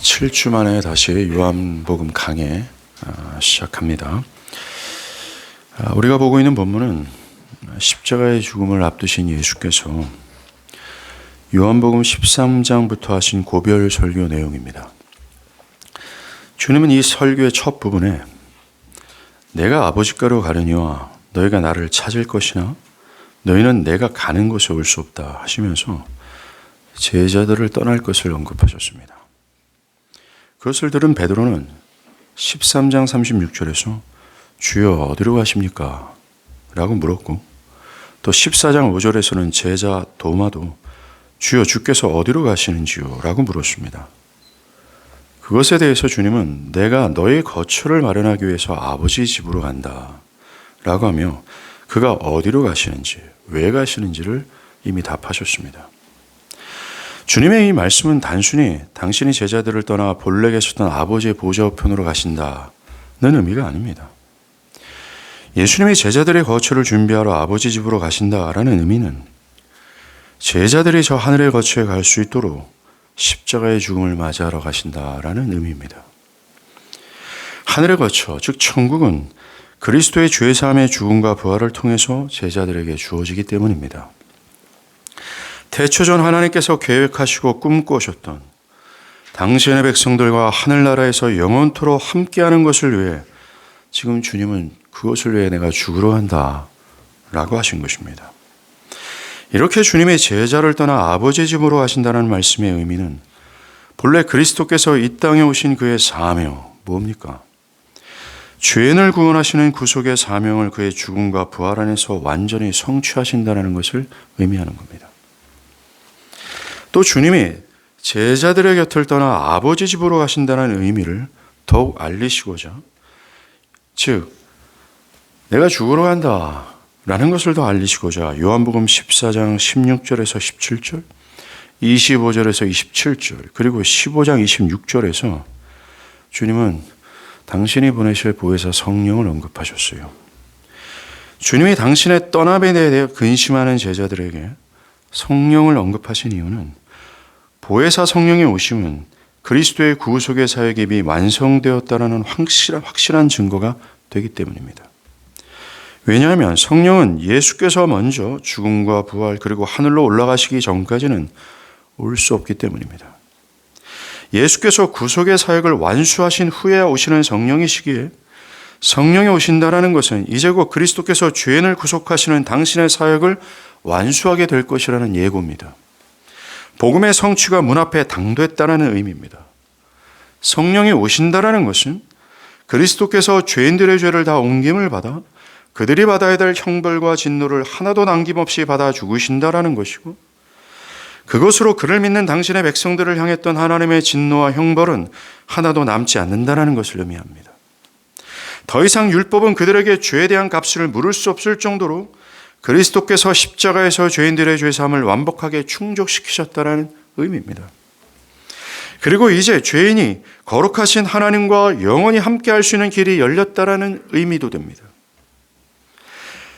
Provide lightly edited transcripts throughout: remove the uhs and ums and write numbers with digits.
7주 만에 다시 요한복음 강해 시작합니다. 우리가 보고 있는 본문은 십자가의 죽음을 앞두신 예수께서 요한복음 13장부터 하신 고별 설교 내용입니다. 주님은 이 설교의 첫 부분에 내가 아버지께로 가려니와 너희가 나를 찾을 것이나 너희는 내가 가는 곳에 올 수 없다 하시면서 제자들을 떠날 것을 언급하셨습니다. 그것을 들은 베드로는 13장 36절에서 주여 어디로 가십니까? 라고 물었고, 또 14장 5절에서는 제자 도마도 주여 주께서 어디로 가시는지요? 라고 물었습니다. 그것에 대해서 주님은 내가 너의 거처를 마련하기 위해서 아버지 집으로 간다 라고 하며 그가 어디로 가시는지, 왜 가시는지를 이미 답하셨습니다. 주님의 이 말씀은 단순히 당신이 제자들을 떠나 본래 계셨던 아버지의 보좌 우편으로 가신다는 의미가 아닙니다. 예수님이 제자들의 거처를 준비하러 아버지 집으로 가신다라는 의미는 제자들이 저 하늘의 거처에 갈 수 있도록 십자가의 죽음을 맞이하러 가신다라는 의미입니다. 하늘의 거처, 즉 천국은 그리스도의 죄사함의 죽음과 부활을 통해서 제자들에게 주어지기 때문입니다. 태초전 하나님께서 계획하시고 꿈꾸셨던 당신의 백성들과 하늘나라에서 영원토록 함께하는 것을 위해 지금 주님은 그것을 위해 내가 죽으러 간다 라고 하신 것입니다. 이렇게 주님의 제자를 떠나 아버지 집으로 가신다는 말씀의 의미는 본래 그리스도께서 이 땅에 오신 그의 사명, 뭡니까? 죄인을 구원하시는 구속의 사명을 그의 죽음과 부활 안에서 완전히 성취하신다는 것을 의미하는 겁니다. 또 주님이 제자들의 곁을 떠나 아버지 집으로 가신다는 의미를 더욱 알리시고자, 즉 내가 죽으러 간다 라는 것을 더 알리시고자 요한복음 14장 16절에서 17절, 25절에서 27절, 그리고 15장 26절에서 주님은 당신이 보내실 보혜사 성령을 언급하셨어요. 주님이 당신의 떠남에 대해 근심하는 제자들에게 성령을 언급하신 이유는 보혜사 성령의 오심은 그리스도의 구속의 사역이 이미 완성되었다는 확실한 증거가 되기 때문입니다. 왜냐하면 성령은 예수께서 먼저 죽음과 부활 그리고 하늘로 올라가시기 전까지는 올 수 없기 때문입니다. 예수께서 구속의 사역을 완수하신 후에 오시는 성령이시기에 성령이 오신다는 것은 이제 곧 그리스도께서 죄인을 구속하시는 당신의 사역을 완수하게 될 것이라는 예고입니다. 복음의 성취가 문 앞에 당됐다는 의미입니다. 성령이 오신다는 것은 그리스도께서 죄인들의 죄를 다 옮김을 받아 그들이 받아야 될 형벌과 진노를 하나도 남김없이 받아 죽으신다는 것이고, 그것으로 그를 믿는 당신의 백성들을 향했던 하나님의 진노와 형벌은 하나도 남지 않는다는 것을 의미합니다. 더 이상 율법은 그들에게 죄에 대한 값을 물을 수 없을 정도로 그리스도께서 십자가에서 죄인들의 죄사함을 완벽하게 충족시키셨다는 의미입니다. 그리고 이제 죄인이 거룩하신 하나님과 영원히 함께할 수 있는 길이 열렸다는 의미도 됩니다.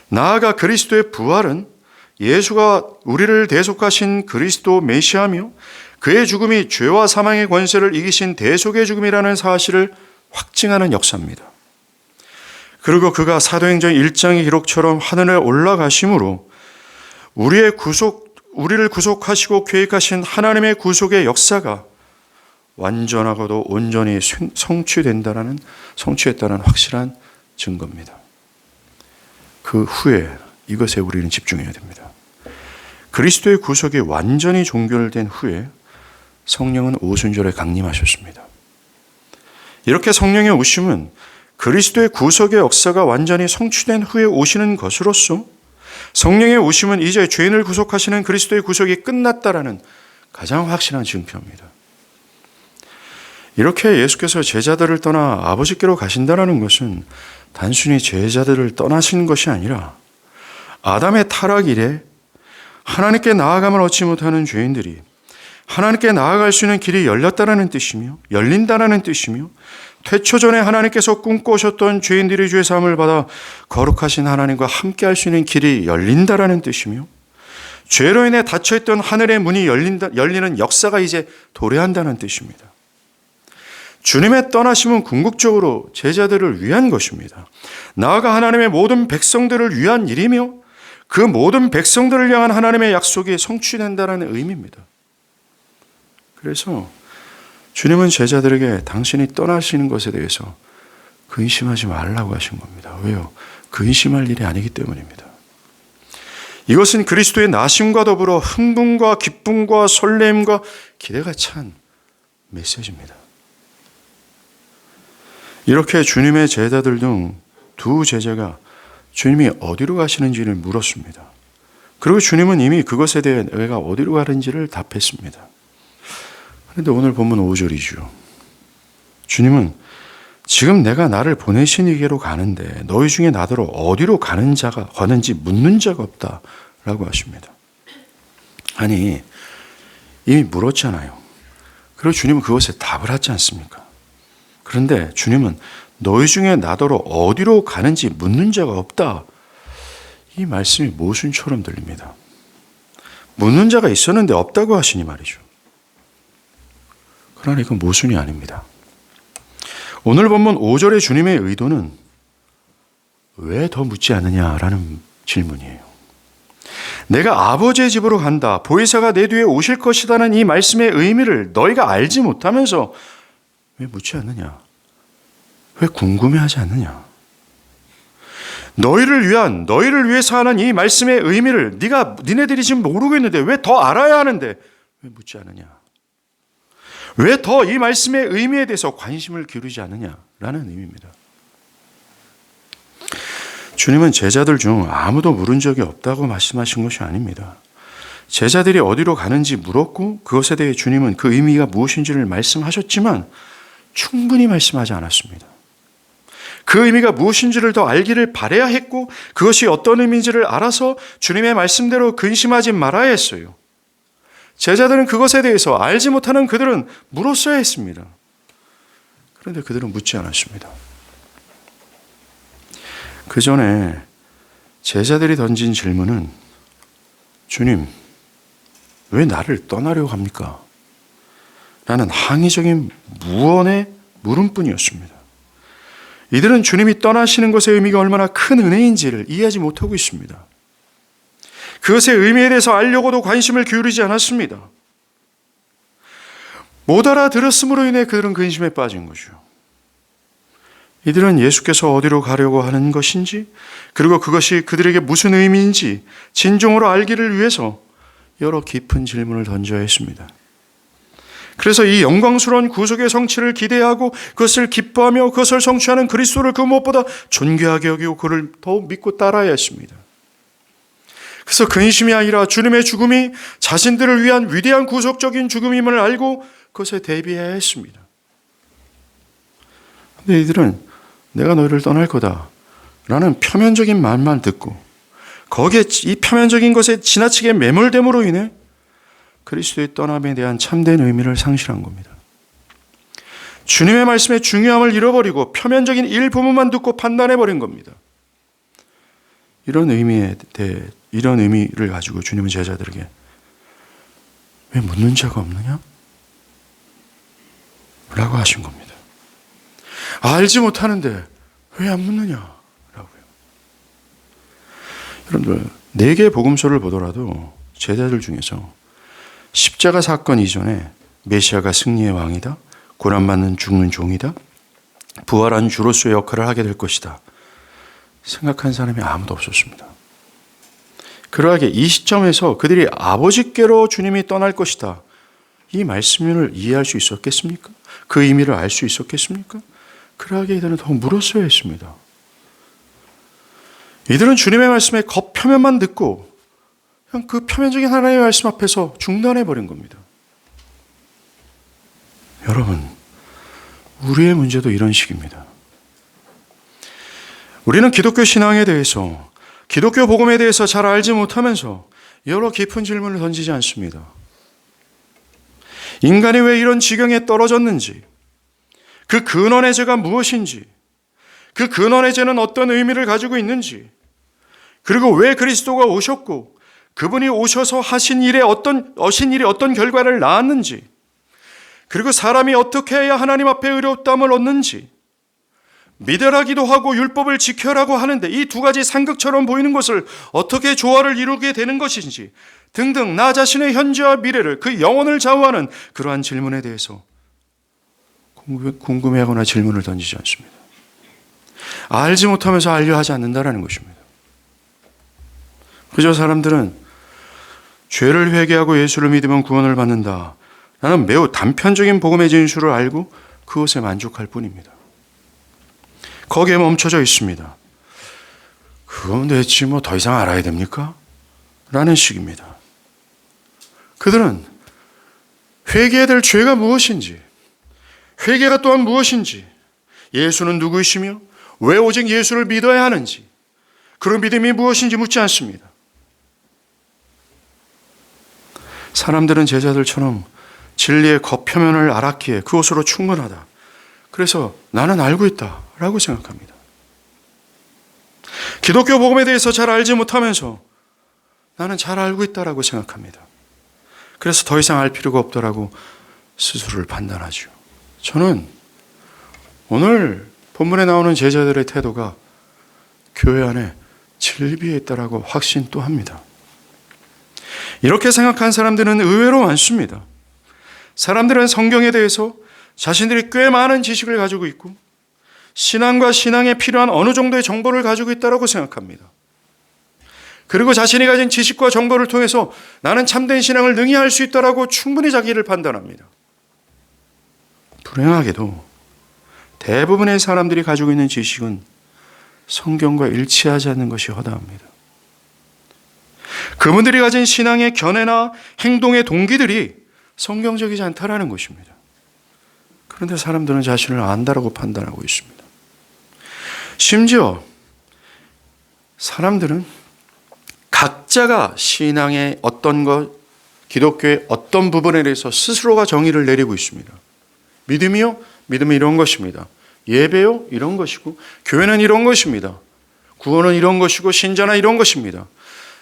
나아가 그리스도의 부활은 예수가 우리를 대속하신 그리스도 메시아며 그의 죽음이 죄와 사망의 권세를 이기신 대속의 죽음이라는 사실을 확증하는 역사입니다. 그리고 그가 사도행전 1장의 기록처럼 하늘에 올라가심으로 우리를 구속하시고 계획하신 하나님의 구속의 역사가 완전하고도 온전히 성취했다는 확실한 증거입니다. 그 후에 이것에 우리는 집중해야 됩니다. 그리스도의 구속이 완전히 종결된 후에 성령은 오순절에 강림하셨습니다. 이렇게 성령의 오심은 그리스도의 구속의 역사가 완전히 성취된 후에 오시는 것으로서 성령의 오심은 이제 죄인을 구속하시는 그리스도의 구속이 끝났다라는 가장 확실한 증표입니다. 이렇게 예수께서 제자들을 떠나 아버지께로 가신다는 것은 단순히 제자들을 떠나신 것이 아니라 아담의 타락 이래 하나님께 나아감을 얻지 못하는 죄인들이 하나님께 나아갈 수 있는 길이 열린다는 뜻이며 태초전에 하나님께서 꿈꾸셨던 죄인들의 죄사함을 받아 거룩하신 하나님과 함께할 수 있는 길이 열린다는 뜻이며 죄로 인해 닫혀있던 하늘의 문이 열리는 역사가 이제 도래한다는 뜻입니다. 주님의 떠나심은 궁극적으로 제자들을 위한 것입니다. 나아가 하나님의 모든 백성들을 위한 일이며 그 모든 백성들을 향한 하나님의 약속이 성취된다는 의미입니다. 그래서 주님은 제자들에게 당신이 떠나시는 것에 대해서 근심하지 말라고 하신 겁니다. 왜요? 근심할 일이 아니기 때문입니다. 이것은 그리스도의 나심과 더불어 흥분과 기쁨과 설렘과 기대가 찬 메시지입니다. 이렇게 주님의 제자들 중 두 제자가 주님이 어디로 가시는지를 물었습니다. 그리고 주님은 이미 그것에 대해 내가 어디로 가는지를 답했습니다. 그런데 오늘 본문 5절이죠. 주님은 지금 내가 나를 보내신 이게로 가는데 너희 중에 나더러 어디로 가는지 묻는 자가 없다라고 하십니다. 아니, 이미 물었잖아요. 그리고 주님은 그것에 답을 하지 않습니까? 그런데 주님은 너희 중에 나더러 어디로 가는지 묻는 자가 없다. 이 말씀이 모순처럼 들립니다. 묻는 자가 있었는데 없다고 하시니 말이죠. 그러나 이건 모순이 아닙니다. 오늘 본문 5절의 주님의 의도는 왜 더 묻지 않느냐라는 질문이에요. 내가 아버지의 집으로 간다. 보혜사가 내 뒤에 오실 것이라는 이 말씀의 의미를 너희가 알지 못하면서 왜 묻지 않느냐? 왜 궁금해하지 않느냐? 너희를 위해서 하는 이 말씀의 의미를 니네들이 지금 모르고 있는데 왜 더 알아야 하는데 왜 묻지 않느냐? 왜 더 이 말씀의 의미에 대해서 관심을 기울이지 않느냐라는 의미입니다. 주님은 제자들 중 아무도 물은 적이 없다고 말씀하신 것이 아닙니다. 제자들이 어디로 가는지 물었고 그것에 대해 주님은 그 의미가 무엇인지를 말씀하셨지만 충분히 말씀하지 않았습니다. 그 의미가 무엇인지를 더 알기를 바라야 했고 그것이 어떤 의미인지를 알아서 주님의 말씀대로 근심하지 말아야 했어요. 제자들은 그것에 대해서 알지 못하는 그들은 물었어야 했습니다. 그런데 그들은 묻지 않았습니다. 그 전에 제자들이 던진 질문은 주님, 왜 나를 떠나려고 합니까? 라는 항의적인 무언의 물음뿐이었습니다. 이들은 주님이 떠나시는 것의 의미가 얼마나 큰 은혜인지를 이해하지 못하고 있습니다. 그것의 의미에 대해서 알려고도 관심을 기울이지 않았습니다. 못 알아들었음으로 인해 그들은 근심에 빠진 거죠. 이들은 예수께서 어디로 가려고 하는 것인지 그리고 그것이 그들에게 무슨 의미인지 진정으로 알기를 위해서 여러 깊은 질문을 던져야 했습니다. 그래서 이 영광스러운 구속의 성취를 기대하고 그것을 기뻐하며 그것을 성취하는 그리스도를 그 무엇보다 존귀하게 여기고 그를 더욱 믿고 따라야 했습니다. 그래서 근심이 아니라 주님의 죽음이 자신들을 위한 위대한 구속적인 죽음임을 알고 그것에 대비해야 했습니다. 그런데 이들은 내가 너희를 떠날 거다 라는 표면적인 말만 듣고 거기에 이 표면적인 것에 지나치게 매몰됨으로 인해 그리스도의 떠남에 대한 참된 의미를 상실한 겁니다. 주님의 말씀의 중요함을 잃어버리고 표면적인 일부분만 듣고 판단해버린 겁니다. 이런 의미를 가지고 주님은 제자들에게 왜 묻는 자가 없느냐? 라고 하신 겁니다. 알지 못하는데 왜 안 묻느냐? 라고요. 여러분들, 4개의 복음서를 보더라도 제자들 중에서 십자가 사건 이전에 메시아가 승리의 왕이다, 고난받는 죽는 종이다, 부활한 주로서의 역할을 하게 될 것이다 생각한 사람이 아무도 없었습니다. 그러하게 이 시점에서 그들이 아버지께로 주님이 떠날 것이다 이 말씀을 이해할 수 있었겠습니까? 그 의미를 알 수 있었겠습니까? 그러하게 이들은 더 물었어야 했습니다. 이들은 주님의 말씀의 겉표면만 듣고 그냥 그 표면적인 하나님의 말씀 앞에서 중단해버린 겁니다. 여러분, 우리의 문제도 이런 식입니다. 우리는 기독교 신앙에 대해서, 기독교 복음에 대해서 잘 알지 못하면서 여러 깊은 질문을 던지지 않습니다. 인간이 왜 이런 지경에 떨어졌는지, 그 근원의 죄가 무엇인지, 그 근원의 죄는 어떤 의미를 가지고 있는지, 그리고 왜 그리스도가 오셨고 그분이 오셔서 하신 일이 어떤 결과를 낳았는지, 그리고 사람이 어떻게 해야 하나님 앞에 의롭다함을 얻는지, 믿으라 기도하고 율법을 지켜라고 하는데 이 두 가지 상극처럼 보이는 것을 어떻게 조화를 이루게 되는 것인지 등등 나 자신의 현재와 미래를, 그 영혼을 좌우하는 그러한 질문에 대해서 궁금해하거나 질문을 던지지 않습니다. 알지 못하면서 알려 하지 않는다라는 것입니다. 그저 사람들은 죄를 회개하고 예수를 믿으면 구원을 받는다, 나는 매우 단편적인 복음의 진술을 알고 그것에 만족할 뿐입니다. 거기에 멈춰져 있습니다. 그건 됐지 뭐 더 이상 알아야 됩니까? 라는 식입니다. 그들은 회개해야 될 죄가 무엇인지, 회개가 또한 무엇인지, 예수는 누구이시며 왜 오직 예수를 믿어야 하는지, 그런 믿음이 무엇인지 묻지 않습니다. 사람들은 제자들처럼 진리의 겉표면을 알았기에 그것으로 충분하다, 그래서 나는 알고 있다 라고 생각합니다. 기독교 복음에 대해서 잘 알지 못하면서 나는 잘 알고 있다라고 생각합니다. 그래서 더 이상 알 필요가 없다라고 스스로를 판단하죠. 저는 오늘 본문에 나오는 제자들의 태도가 교회 안에 질비해 있다라고 확신 또 합니다. 이렇게 생각한 사람들은 의외로 많습니다. 사람들은 성경에 대해서 자신들이 꽤 많은 지식을 가지고 있고 신앙과 신앙에 필요한 어느 정도의 정보를 가지고 있다고 생각합니다. 그리고 자신이 가진 지식과 정보를 통해서 나는 참된 신앙을 능히 할 수 있다고 충분히 자기를 판단합니다. 불행하게도 대부분의 사람들이 가지고 있는 지식은 성경과 일치하지 않는 것이 허다합니다. 그분들이 가진 신앙의 견해나 행동의 동기들이 성경적이지 않다라는 것입니다. 그런데 사람들은 자신을 안다라고 판단하고 있습니다. 심지어 사람들은 각자가 신앙의 어떤 것, 기독교의 어떤 부분에 대해서 스스로가 정의를 내리고 있습니다. 믿음이요? 믿음은 이런 것입니다. 예배요? 이런 것이고, 교회는 이런 것입니다. 구원은 이런 것이고, 신자는 이런 것입니다.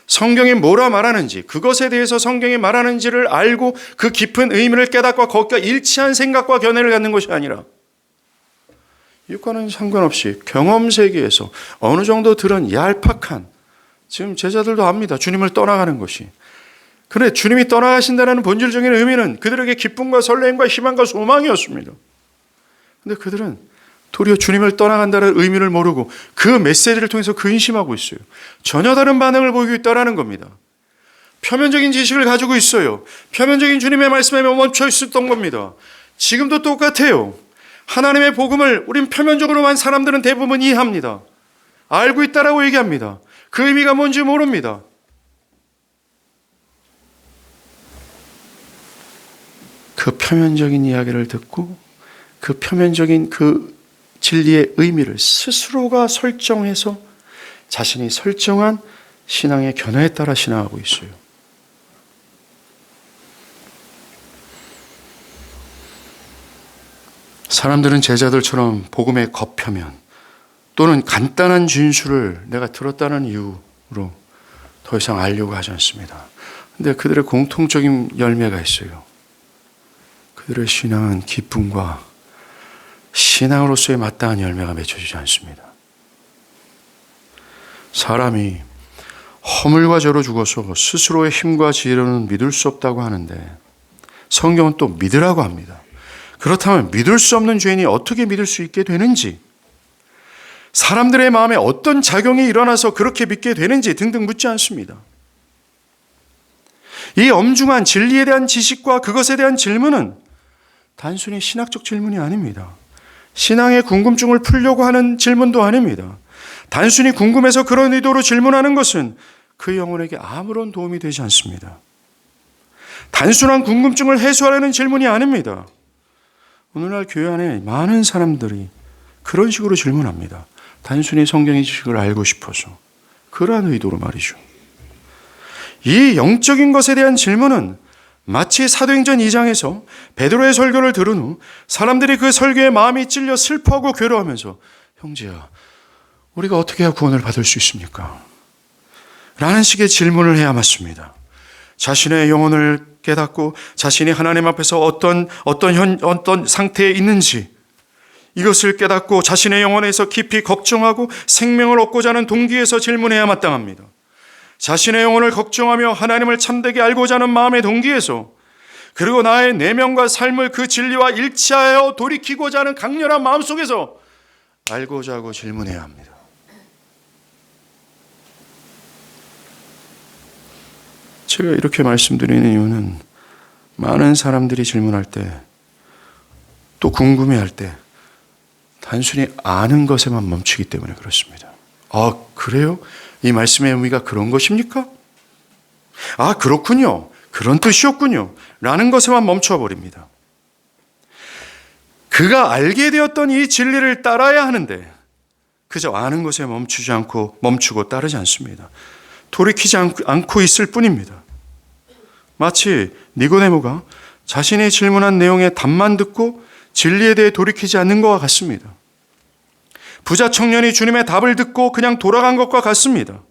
성경이 뭐라 말하는지, 그것에 대해서 성경이 말하는지를 알고 그 깊은 의미를 깨닫고 거기가 일치한 생각과 견해를 갖는 것이 아니라 이것과는 상관없이 경험 세계에서 어느 정도 들은 얄팍한, 지금 제자들도 압니다. 주님을 떠나가는 것이. 그런데 주님이 떠나가신다는 본질적인 의미는 그들에게 기쁨과 설렘과 희망과 소망이었습니다. 그런데 그들은 도리어 주님을 떠나간다는 의미를 모르고 그 메시지를 통해서 근심하고 있어요. 전혀 다른 반응을 보이고 있다는 겁니다. 표면적인 지식을 가지고 있어요. 표면적인 주님의 말씀에 멈춰 있었던 겁니다. 지금도 똑같아요. 하나님의 복음을 우린 표면적으로만 사람들은 대부분 이해합니다. 알고 있다라고 얘기합니다. 그 의미가 뭔지 모릅니다. 그 표면적인 이야기를 듣고 그 표면적인 그 진리의 의미를 스스로가 설정해서 자신이 설정한 신앙의 견해에 따라 신앙하고 있어요. 사람들은 제자들처럼 복음의 겉표면 또는 간단한 진술을 내가 들었다는 이유로 더 이상 알려고 하지 않습니다. 그런데 그들의 공통적인 열매가 있어요. 그들의 신앙은 기쁨과 신앙으로서의 마땅한 열매가 맺혀지지 않습니다. 사람이 허물과 죄로 죽어서 스스로의 힘과 지혜로는 믿을 수 없다고 하는데 성경은 또 믿으라고 합니다. 그렇다면 믿을 수 없는 죄인이 어떻게 믿을 수 있게 되는지, 사람들의 마음에 어떤 작용이 일어나서 그렇게 믿게 되는지 등등 묻지 않습니다. 이 엄중한 진리에 대한 지식과 그것에 대한 질문은 단순히 신학적 질문이 아닙니다. 신앙의 궁금증을 풀려고 하는 질문도 아닙니다. 단순히 궁금해서 그런 의도로 질문하는 것은 그 영혼에게 아무런 도움이 되지 않습니다. 단순한 궁금증을 해소하려는 질문이 아닙니다. 오늘날 교회 안에 많은 사람들이 그런 식으로 질문합니다. 단순히 성경의 지식을 알고 싶어서. 그러한 의도로 말이죠. 이 영적인 것에 대한 질문은 마치 사도행전 2장에서 베드로의 설교를 들은 후 사람들이 그 설교에 마음이 찔려 슬퍼하고 괴로워하면서 형제야, 우리가 어떻게 해야 구원을 받을 수 있습니까? 라는 식의 질문을 해야 맞습니다. 자신의 영혼을 깨닫고 자신이 하나님 앞에서 어떤 상태에 있는지 이것을 깨닫고 자신의 영혼에서 깊이 걱정하고 생명을 얻고자 하는 동기에서 질문해야 마땅합니다. 자신의 영혼을 걱정하며 하나님을 참되게 알고자 하는 마음의 동기에서, 그리고 나의 내면과 삶을 그 진리와 일치하여 돌이키고자 하는 강렬한 마음 속에서 알고자 하고 질문해야 합니다. 제가 이렇게 말씀드리는 이유는 많은 사람들이 질문할 때, 또 궁금해할 때 단순히 아는 것에만 멈추기 때문에 그렇습니다. 아, 그래요? 이 말씀의 의미가 그런 것입니까? 아, 그렇군요. 그런 뜻이었군요. 라는 것에만 멈춰버립니다. 그가 알게 되었던 이 진리를 따라야 하는데 그저 아는 것에 멈추고 따르지 않습니다. 돌이키지 않고 있을 뿐입니다. 마치 니고데모가 자신이 질문한 내용의 답만 듣고 진리에 대해 돌이키지 않는 것과 같습니다. 부자 청년이 주님의 답을 듣고 그냥 돌아간 것과 같습니다.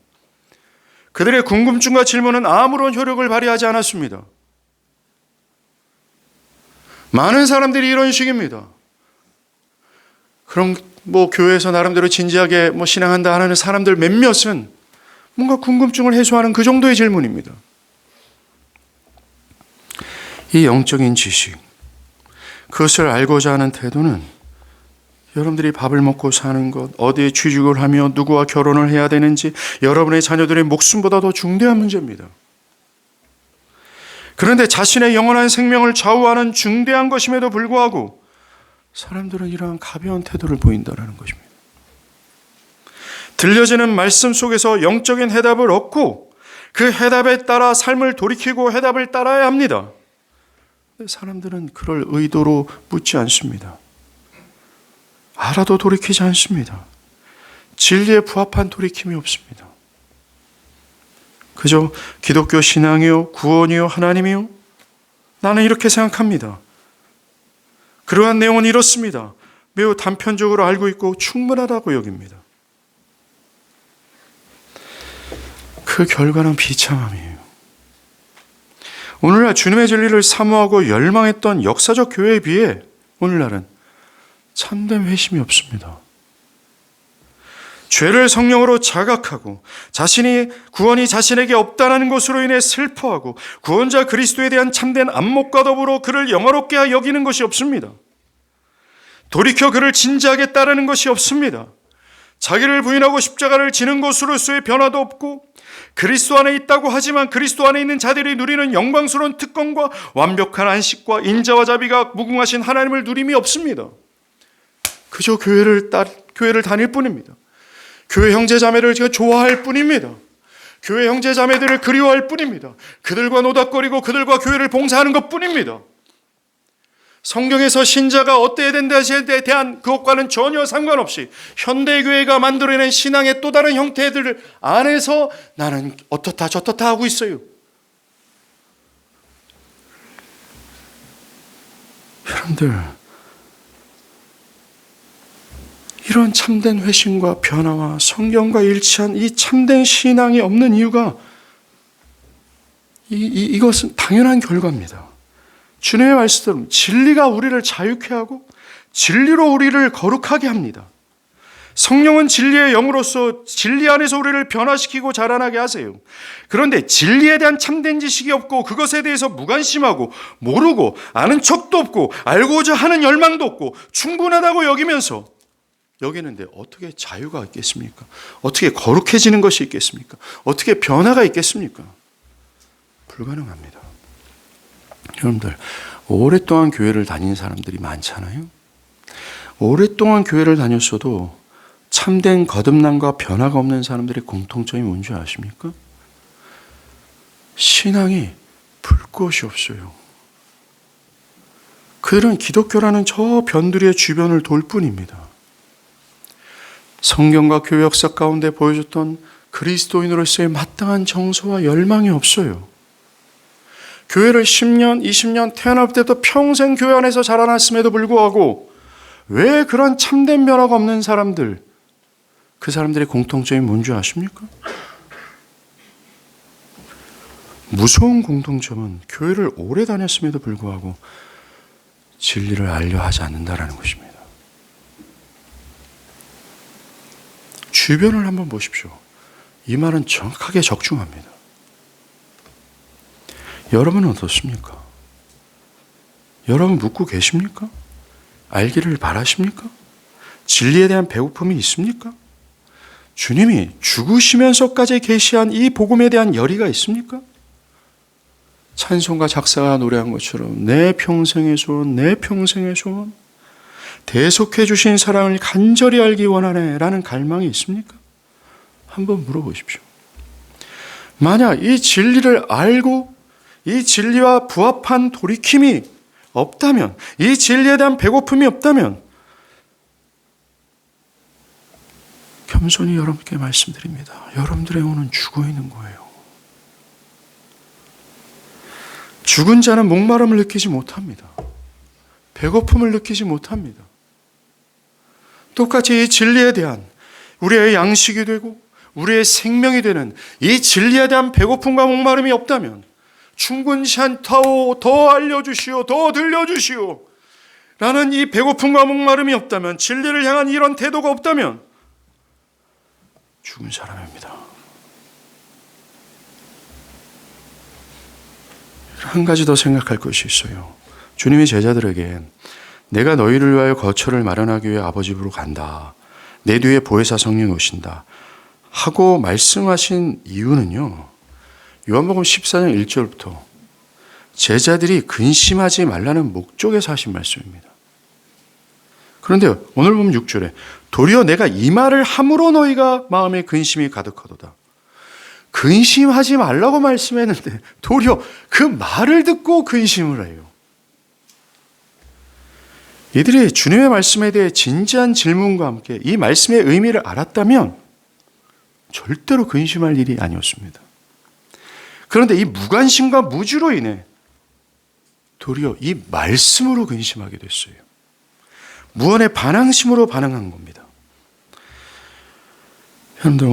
그들의 궁금증과 질문은 아무런 효력을 발휘하지 않았습니다. 많은 사람들이 이런 식입니다. 그럼 교회에서 나름대로 진지하게 신앙한다 하는 사람들 몇몇은 뭔가 궁금증을 해소하는 그 정도의 질문입니다. 이 영적인 지식, 그것을 알고자 하는 태도는 여러분들이 밥을 먹고 사는 것, 어디에 취직을 하며 누구와 결혼을 해야 되는지, 여러분의 자녀들의 목숨보다 더 중대한 문제입니다. 그런데 자신의 영원한 생명을 좌우하는 중대한 것임에도 불구하고 사람들은 이러한 가벼운 태도를 보인다는 것입니다. 들려지는 말씀 속에서 영적인 해답을 얻고 그 해답에 따라 삶을 돌이키고 해답을 따라야 합니다. 사람들은 그럴 의도로 묻지 않습니다. 알아도 돌이키지 않습니다. 진리에 부합한 돌이킴이 없습니다. 그저 기독교 신앙이요, 구원이요, 하나님이요? 나는 이렇게 생각합니다. 그러한 내용은 이렇습니다. 매우 단편적으로 알고 있고 충분하다고 여깁니다. 그 결과는 비참함이에요. 오늘날 주님의 진리를 사모하고 열망했던 역사적 교회에 비해 오늘날은 참된 회심이 없습니다. 죄를 성령으로 자각하고 구원이 자신에게 없다는 것으로 인해 슬퍼하고 구원자 그리스도에 대한 참된 안목과 더불어 그를 영화롭게 여기는 것이 없습니다. 돌이켜 그를 진지하게 따르는 것이 없습니다. 자기를 부인하고 십자가를 지는 것으로서의 변화도 없고, 그리스도 안에 있다고 하지만 그리스도 안에 있는 자들이 누리는 영광스러운 특권과 완벽한 안식과 인자와 자비가 무궁하신 하나님을 누림이 없습니다. 그저 교회를 다닐 뿐입니다. 교회 형제 자매를 좋아할 뿐입니다. 교회 형제 자매들을 그리워할 뿐입니다. 그들과 노닥거리고 그들과 교회를 봉사하는 것 뿐입니다. 성경에서 신자가 어때야 된다에 대한 그것과는 전혀 상관없이 현대교회가 만들어낸 신앙의 또 다른 형태들 안에서 나는 어떻다 저떻다 하고 있어요. 여러분들, 이런 참된 회심과 변화와 성경과 일치한 이 참된 신앙이 없는 이유가 이것은 당연한 결과입니다. 주님의 말씀대로 진리가 우리를 자유케 하고 진리로 우리를 거룩하게 합니다. 성령은 진리의 영으로서 진리 안에서 우리를 변화시키고 자라나게 하세요. 그런데 진리에 대한 참된 지식이 없고 그것에 대해서 무관심하고 모르고 아는 척도 없고 알고자 하는 열망도 없고 충분하다고 여기면서 여기는데 어떻게 자유가 있겠습니까? 어떻게 거룩해지는 것이 있겠습니까? 어떻게 변화가 있겠습니까? 불가능합니다. 여러분들, 오랫동안 교회를 다닌 사람들이 많잖아요. 오랫동안 교회를 다녔어도 참된 거듭남과 변화가 없는 사람들의 공통점이 뭔지 아십니까? 신앙이 불꽃이 없어요. 그들은 기독교라는 저 변두리의 주변을 돌 뿐입니다. 성경과 교회 역사 가운데 보여줬던 그리스도인으로서의 마땅한 정서와 열망이 없어요. 교회를 10년, 20년 태어날 때부터 평생 교회 안에서 자라났음에도 불구하고 왜 그런 참된 변화가 없는 사람들, 그 사람들의 공통점이 뭔지 아십니까? 무서운 공통점은 교회를 오래 다녔음에도 불구하고 진리를 알려 하지 않는다라는 것입니다. 주변을 한번 보십시오. 이 말은 정확하게 적중합니다. 여러분은 어떻습니까? 여러분 묻고 계십니까? 알기를 바라십니까? 진리에 대한 배고픔이 있습니까? 주님이 죽으시면서까지 계시한 이 복음에 대한 열의가 있습니까? 찬송가 작사가 노래한 것처럼 내 평생의 소원, 내 평생의 소원, 대속해 주신 사랑을 간절히 알기 원하네 라는 갈망이 있습니까? 한번 물어보십시오. 만약 이 진리를 알고 이 진리와 부합한 돌이킴이 없다면, 이 진리에 대한 배고픔이 없다면 겸손히 여러분께 말씀드립니다. 여러분들의 영혼은 죽어 있는 거예요. 죽은 자는 목마름을 느끼지 못합니다. 배고픔을 느끼지 못합니다. 똑같이 이 진리에 대한 우리의 양식이 되고 우리의 생명이 되는 이 진리에 대한 배고픔과 목마름이 없다면 충분치 않다오, 더 알려주시오, 더 들려주시오 라는 이 배고픔과 목마름이 없다면, 진리를 향한 이런 태도가 없다면 죽은 사람입니다. 한 가지 더 생각할 것이 있어요. 주님이 제자들에게 내가 너희를 위하여 거처를 마련하기 위해 아버지 집으로 간다. 내 뒤에 보혜사 성령이 오신다. 하고 말씀하신 이유는요. 요한복음 14장 1절부터 제자들이 근심하지 말라는 목적에서 하신 말씀입니다. 그런데 오늘 보면 6절에 도리어 내가 이 말을 함으로 너희가 마음에 근심이 가득하도다. 근심하지 말라고 말씀했는데 도리어 그 말을 듣고 근심을 해요. 이들이 주님의 말씀에 대해 진지한 질문과 함께 이 말씀의 의미를 알았다면 절대로 근심할 일이 아니었습니다. 그런데 이 무관심과 무지로 인해 도리어 이 말씀으로 근심하게 됐어요. 무언의 반항심으로 반응한 겁니다. 여러분들,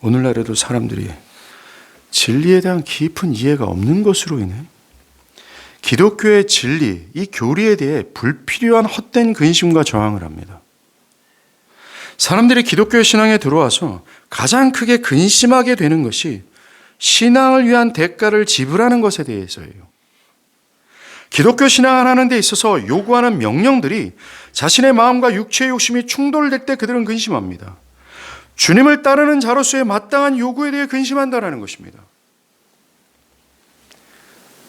오늘날에도 사람들이 진리에 대한 깊은 이해가 없는 것으로 인해 기독교의 진리, 이 교리에 대해 불필요한 헛된 근심과 저항을 합니다. 사람들이 기독교 신앙에 들어와서 가장 크게 근심하게 되는 것이 신앙을 위한 대가를 지불하는 것에 대해서예요. 기독교 신앙을 하는 데 있어서 요구하는 명령들이 자신의 마음과 육체의 욕심이 충돌될 때 그들은 근심합니다. 주님을 따르는 자로서의 마땅한 요구에 대해 근심한다는 것입니다.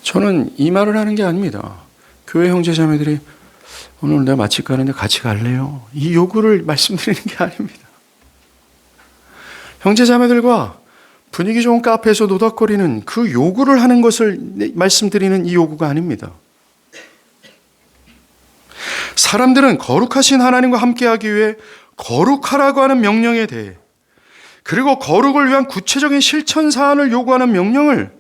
저는 이 말을 하는 게 아닙니다. 교회 형제 자매들이 오늘 내가 마칠 가는데 같이 갈래요? 이 요구를 말씀드리는 게 아닙니다. 형제 자매들과 분위기 좋은 카페에서 노닥거리는 그 요구를 하는 것을 말씀드리는 이 요구가 아닙니다. 사람들은 거룩하신 하나님과 함께하기 위해 거룩하라고 하는 명령에 대해, 그리고 거룩을 위한 구체적인 실천 사안을 요구하는 명령을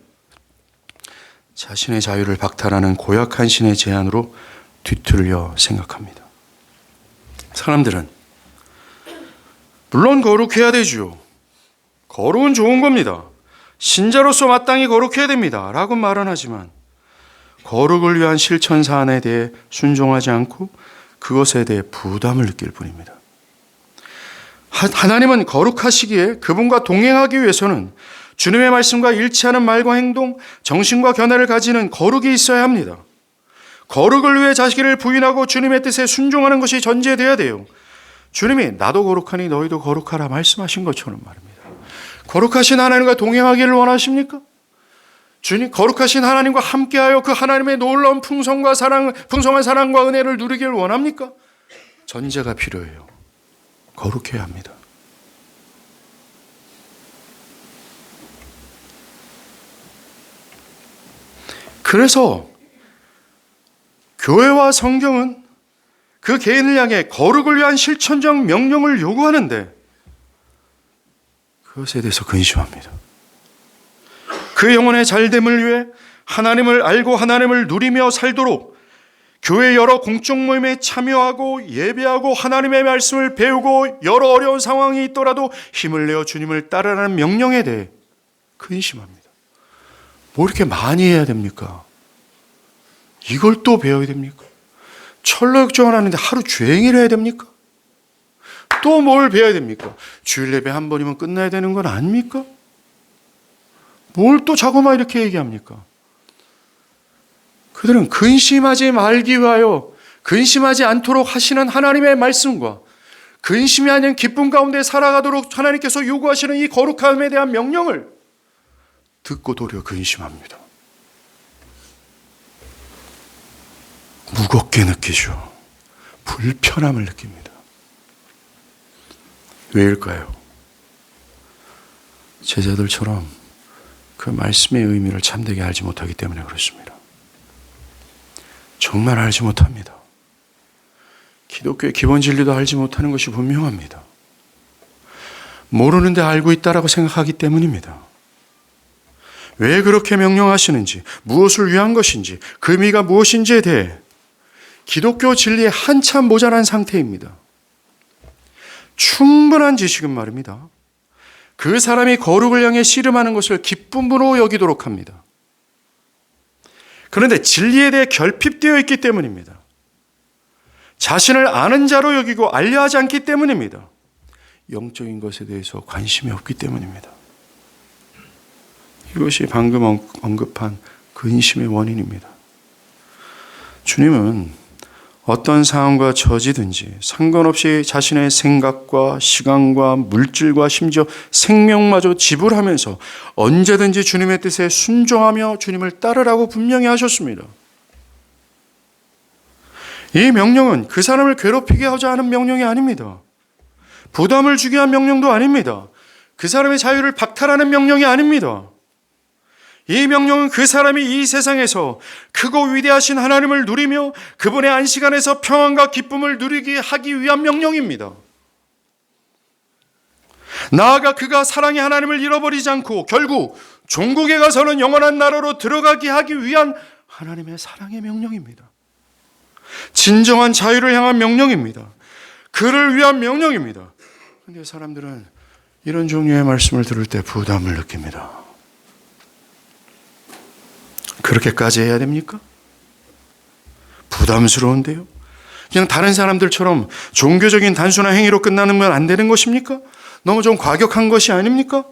자신의 자유를 박탈하는 고약한 신의 제안으로 뒤틀려 생각합니다. 사람들은 물론 거룩해야 되죠. 거룩은 좋은 겁니다. 신자로서 마땅히 거룩해야 됩니다. 라고 말은 하지만 거룩을 위한 실천 사안에 대해 순종하지 않고 그것에 대해 부담을 느낄 뿐입니다. 하나님은 거룩하시기에 그분과 동행하기 위해서는 주님의 말씀과 일치하는 말과 행동, 정신과 견해를 가지는 거룩이 있어야 합니다. 거룩을 위해 자기를 부인하고 주님의 뜻에 순종하는 것이 전제되어야 돼요. 주님이 나도 거룩하니 너희도 거룩하라 말씀하신 것처럼 말입니다. 거룩하신 하나님과 동행하기를 원하십니까? 주님, 거룩하신 하나님과 함께하여 그 하나님의 놀라운 풍성한 사랑과 은혜를 누리기를 원합니까? 전제가 필요해요. 거룩해야 합니다. 그래서 교회와 성경은 그 개인을 향해 거룩을 위한 실천적 명령을 요구하는데 그것에 대해서 근심합니다. 그 영혼의 잘됨을 위해 하나님을 알고 하나님을 누리며 살도록 교회 여러 공적 모임에 참여하고 예배하고 하나님의 말씀을 배우고 여러 어려운 상황이 있더라도 힘을 내어 주님을 따르라는 명령에 대해 근심합니다. 뭐 이렇게 많이 해야 됩니까? 이걸 또 배워야 됩니까? 철로역정을 하는데 하루 종일 해야 됩니까? 또 뭘 배워야 됩니까? 주일 예배 한 번이면 끝나야 되는 건 아닙니까? 뭘 또 자꾸만 이렇게 얘기합니까? 그들은 근심하지 말기 위하여 근심하지 않도록 하시는 하나님의 말씀과 근심이 아닌 기쁨 가운데 살아가도록 하나님께서 요구하시는 이 거룩함에 대한 명령을 듣고 도리어 근심합니다. 무겁게 느끼죠. 불편함을 느낍니다. 왜일까요? 제자들처럼 그 말씀의 의미를 참되게 알지 못하기 때문에 그렇습니다. 정말 알지 못합니다. 기독교의 기본 진리도 알지 못하는 것이 분명합니다. 모르는데 알고 있다라고 생각하기 때문입니다. 왜 그렇게 명령하시는지, 무엇을 위한 것인지, 그 의미가 무엇인지에 대해 기독교 진리에 한참 모자란 상태입니다. 충분한 지식은 말입니다. 그 사람이 거룩을 향해 씨름하는 것을 기쁨으로 여기도록 합니다. 그런데 진리에 대해 결핍되어 있기 때문입니다. 자신을 아는 자로 여기고 알려 하지 않기 때문입니다. 영적인 것에 대해서 관심이 없기 때문입니다. 이것이 방금 언급한 근심의 원인입니다. 주님은 어떤 상황과 처지든지 상관없이 자신의 생각과 시간과 물질과 심지어 생명마저 지불하면서 언제든지 주님의 뜻에 순종하며 주님을 따르라고 분명히 하셨습니다. 이 명령은 그 사람을 괴롭히게 하자 하는 명령이 아닙니다. 부담을 주게 한 명령도 아닙니다. 그 사람의 자유를 박탈하는 명령이 아닙니다. 이 명령은 그 사람이 이 세상에서 크고 위대하신 하나님을 누리며 그분의 안식안에서 평안과 기쁨을 누리게 하기 위한 명령입니다. 나아가 그가 사랑의 하나님을 잃어버리지 않고 결국 종국에 가서는 영원한 나라로 들어가게 하기 위한 하나님의 사랑의 명령입니다. 진정한 자유를 향한 명령입니다. 그를 위한 명령입니다. 그런데 사람들은 이런 종류의 말씀을 들을 때 부담을 느낍니다. 그렇게까지 해야 됩니까? 부담스러운데요? 그냥 다른 사람들처럼 종교적인 단순한 행위로 끝나는 건 안 되는 것입니까? 너무 좀 과격한 것이 아닙니까?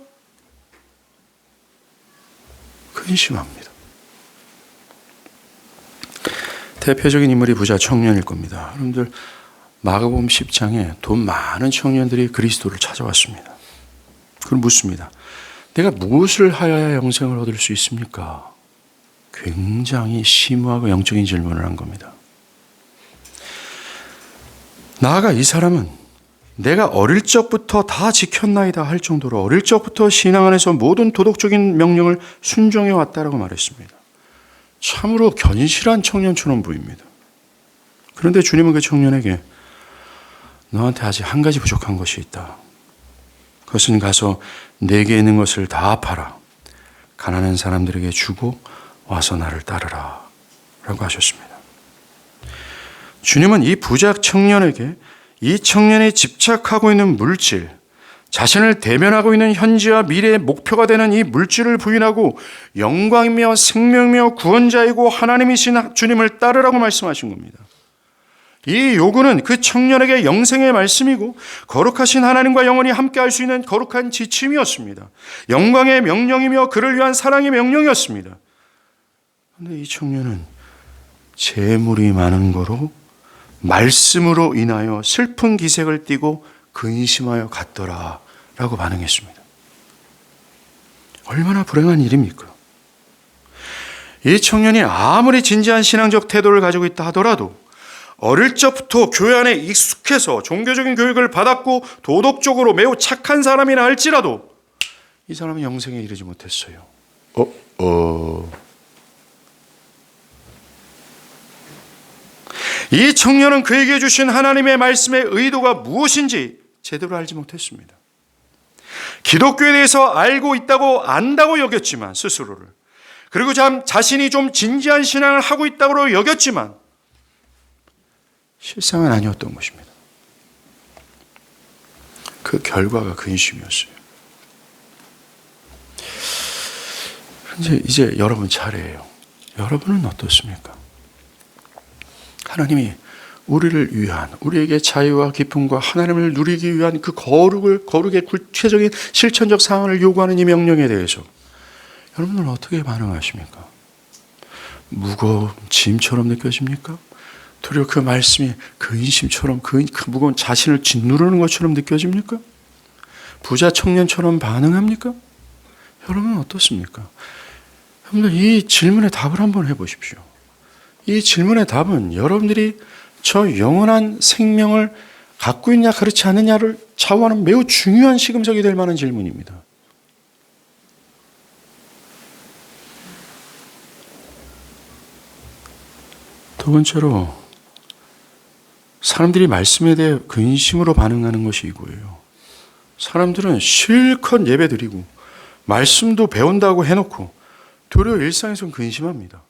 근심합니다. 대표적인 인물이 부자 청년일 겁니다. 여러분들 마가복음 10장에 돈 많은 청년들이 그리스도를 찾아왔습니다. 그걸 묻습니다. 내가 무엇을 하여야 영생을 얻을 수 있습니까? 굉장히 심오하고 영적인 질문을 한 겁니다. 나아가 이 사람은 내가 어릴 적부터 다 지켰나이다 할 정도로 어릴 적부터 신앙 안에서 모든 도덕적인 명령을 순종해 왔다라고 말했습니다. 참으로 견실한 청년처럼 보입니다. 그런데 주님은 그 청년에게 너한테 아직 한 가지 부족한 것이 있다. 그것은 가서 내게 있는 것을 다 팔아 가난한 사람들에게 주고 와서 나를 따르라 라고 하셨습니다. 주님은 이 부자 청년에게 이 청년이 집착하고 있는 물질, 자신을 대면하고 있는 현재와 미래의 목표가 되는 이 물질을 부인하고 영광이며 생명이며 구원자이고 하나님이신 주님을 따르라고 말씀하신 겁니다. 이 요구는 그 청년에게 영생의 말씀이고 거룩하신 하나님과 영원히 함께할 수 있는 거룩한 지침이었습니다. 영광의 명령이며 그를 위한 사랑의 명령이었습니다. 그런데 이 청년은 재물이 많은 거로 말씀으로 인하여 슬픈 기색을 띠고 근심하여 갔더라 라고 반응했습니다. 얼마나 불행한 일입니까? 이 청년이 아무리 진지한 신앙적 태도를 가지고 있다 하더라도 어릴 적부터 교회 안에 익숙해서 종교적인 교육을 받았고 도덕적으로 매우 착한 사람이라 할지라도 이 사람은 영생에 이르지 못했어요. 이 청년은 그에게 주신 하나님의 말씀의 의도가 무엇인지 제대로 알지 못했습니다. 기독교에 대해서 알고 있다고 안다고 여겼지만 스스로를, 그리고 자신이 좀 진지한 신앙을 하고 있다고 여겼지만 실상은 아니었던 것입니다. 그 결과가 근심이었어요. 이제 여러분 차례예요. 여러분은 어떻습니까? 하나님이 우리를 위한, 우리에게 자유와 기쁨과 하나님을 누리기 위한 그 거룩의 구체적인 실천적 상황을 요구하는 이 명령에 대해서 여러분은 어떻게 반응하십니까? 무거운 짐처럼 느껴집니까? 도리어 그 말씀이 근심처럼 그 무거운 자신을 짓누르는 것처럼 느껴집니까? 부자 청년처럼 반응합니까? 여러분은 어떻습니까? 여러분들 이 질문에 답을 한번 해보십시오. 이 질문의 답은 여러분들이 저 영원한 생명을 갖고 있냐 그렇지 않느냐를 좌우하는 매우 중요한 시금석이 될 만한 질문입니다. 두 번째로 사람들이 말씀에 대해 근심으로 반응하는 것이 이거예요. 사람들은 실컷 예배드리고 말씀도 배운다고 해놓고 도리어 일상에서는 근심합니다.